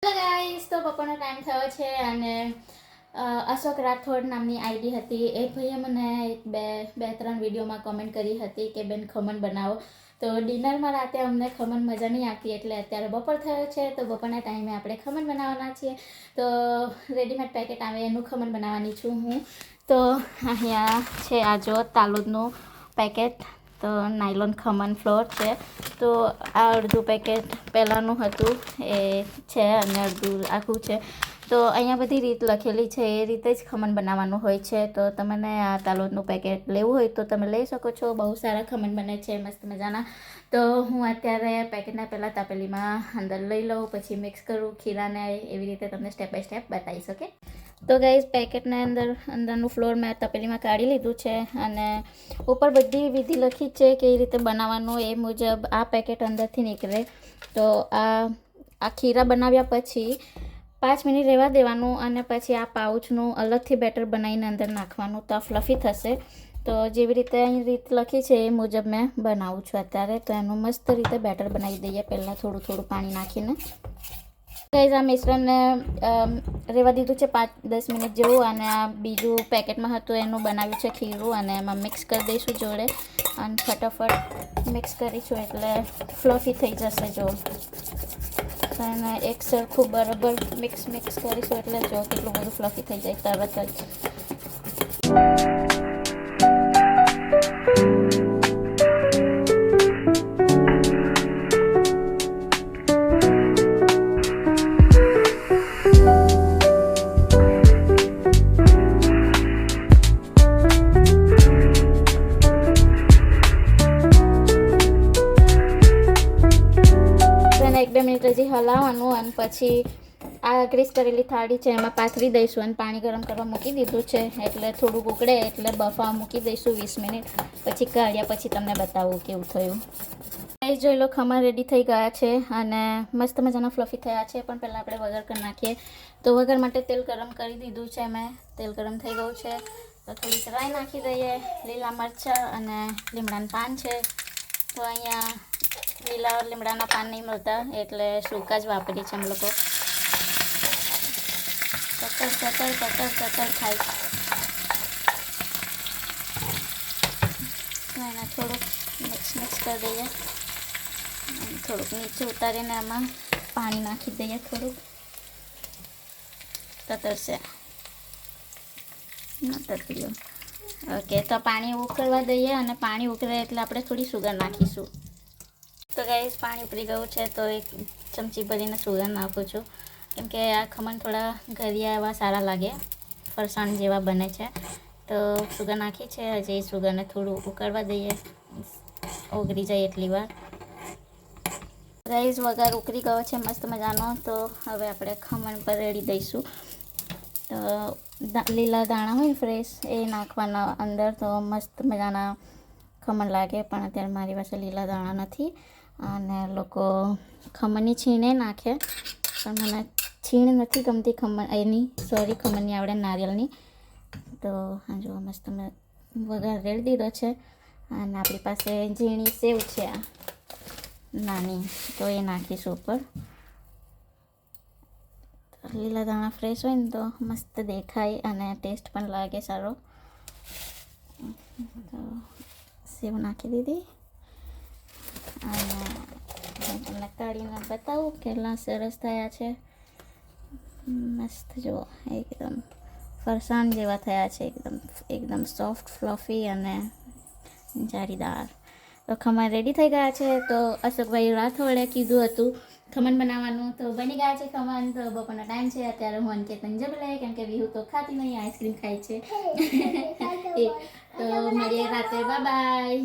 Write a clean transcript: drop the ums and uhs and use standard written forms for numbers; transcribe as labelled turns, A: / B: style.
A: Hello guys, તો બપોરનો time થયો છે અને અશોક રાઠોડ નામની આઈડી હતી. એ ભાઈએ મને બે ત્રણ વિડીયોમાં કમેન્ટ કરી હતી કે બેન ખમણ બનાવો. તો ડિનરમાં રાતે અમને ખમણ મજા નહીં આવતી, એટલે અત્યારે બપોર થયો છે તો બપોરના ટાઈમે આપણે ખમણ બનાવવાના છીએ. તો રેડીમેડ પેકેટ આવે એનું ખમણ બનાવવાની છું હું. તો અહીંયા છે આ જો તાલુદનું પેકેટ, તો નાયલોન ખમણ ફ્લોર છે. તો આ અડધું પેકેટ પહેલાંનું હતું એ છે અને અડધું આખું છે. તો અહીંયા બધી રીત લખેલી છે, એ રીતે જ ખમણ બનાવવાનું હોય છે. તો તમને આ તાલુદનું પેકેટ લેવું હોય તો તમે લઈ શકો છો. બહુ સારા ખમણ બને છે, મસ્ત મજાના. તો હું અત્યારે પેકેટના પહેલાં તપેલીમાં અંદર લઈ લઉં, પછી મિક્સ કરું ખીરાને, એવી રીતે તમને સ્ટેપ બાય સ્ટેપ બતાવીશ. ઓકે, તો ગાઈઝ પેકેટના અંદરનું ફ્લોર મેં તપેલીમાં કાઢી લીધું છે અને ઉપર બધી વિધિ લખી છે કે એ રીતે બનાવવાનું, એ મુજબ આ પેકેટ અંદરથી નીકળે. તો આ ખીરા બનાવ્યા પછી 5 મિનિટ રહેવા દેવાનું અને પછી આ પાઉચનું અલગથી બેટર બનાવીને અંદર નાખવાનું, તો ફ્લફી થશે. તો જેવી રીતે અહીં રીત લખી છે એ મુજબ મેં બનાવું છું અત્યારે. તો એનું મસ્ત રીતે બેટર બનાવી દઈએ પહેલાં થોડું થોડું પાણી નાખીને. ગાઈઝ આ મિશ્રણને રહેવા દીધું છે 5-10 મિનિટ જેવું, અને આ બીજું પેકેટમાં હતું એનું બનાવ્યું છે ખીરું, અને એમાં મિક્સ કરી દઈશું જોડે અને ફટાફટ મિક્સ કરીશું એટલે ફ્લફી થઈ જશે. જો અને એક સરખું બરાબર મિક્સ કરીશું એટલે જો કેટલું બધું ફ્લફી થઈ જાય તરત જ. એક બે મિનિટ હજી હલાવવાનું અને પછી આ ગ્રીસ કરેલી થાળી છે એમાં પાથરી દઈશું અને પાણી ગરમ કરવા મૂકી દીધું છે. એટલે થોડુંક ઉકળે એટલે બફાવા મૂકી દઈશું 20 મિનિટ. પછી કાઢ્યા પછી તમને બતાવું કેવું થયું. એ જોઈ લો, ખમણ રેડી થઈ ગયા છે અને મસ્ત મજાના ફ્લફી થયા છે. પણ પહેલાં આપણે વઘાર કરી નાખીએ. તો વઘાર માટે તેલ ગરમ કરી દીધું છે મેં. તેલ ગરમ થઈ ગયું છે તો થોડીક રાઈ નાખી દઈએ, લીલા મરચાં અને લીમડાનું પાન છે. તો અહીંયા લીલા લીમડાના પાન નહીં મળતા એટલે સૂકા જ વાપરીએ છીએ અમે લોકો. કતર થાય. તો એને થોડુંક મિક્સ કરી દઈએ. થોડુંક નીચે ઉતારીને એમાં પાણી નાખી દઈએ, થોડુંક તતરશે તતર્યું. ઓકે, તો પાણી ઉકળવા દઈએ અને પાણી ઉકળે એટલે આપણે થોડી સુગર નાખીશું. તો ગાઈસ પાણી ઉકળી ગયું છે તો 1 ચમચી ભરીને સુગર નાખું છું, કેમ કે આ ખમણ થોડા ઘરિયા એવા સારા લાગે, ફરસાણ જેવા બને છે. તો સુગર નાખી છે. હજી સુગરને થોડું ઉકળવા દઈએ, ઓગળી જાય એટલી વાર. ગાઈસ વઘાર ઉકળી ગયો છે મસ્ત મજાનો. તો હવે આપણે ખમણ પર રેડી દઈશું. તો લીલા દાણા હોય ફ્રેશ એ નાખવાના અંદર, તો મસ્ત મજાના ખમણ લાગે. પણ અત્યારે મારી પાસે લીલા દાણા નથી અને લોકો ખમણની છીણે નાખે, પણ મને છીણ નથી ગમતી ખમણની આવડે નારિયેળની. તો હા જો મસ્ત મેં વઘાર રેડી દીધો છે અને આપણી પાસે ઝીણી સેવ છે આ નાની, તો એ નાખીશું ઉપર. લીલા દાણા ફ્રેશ હોય ને તો મસ્ત દેખાય અને ટેસ્ટ પણ લાગે સારો. તો સેવ નાખી દીધી અને તમને કાઢીને બતાવું કેટલા સરસ થયા છે. મસ્ત જુઓ, એકદમ ફરસાણ જેવા થયા છે, એકદમ સોફ્ટ ફ્લફી અને જાળીદાર. તો ખમણ રેડી થઈ ગયા છે. તો અશોકભાઈ રાઠોડે કીધું હતું ખમણ બનાવવાનું, તો બની ગયા છે ખમણ. તો બપોરનો ટાઈમ છે અત્યારે હું અંકેતન જબલે, કેમ કે વિહુ તો ખાતી નહીં, આઈસ્ક્રીમ ખાય છે. તો મળીએ રાતે, બાય બાય.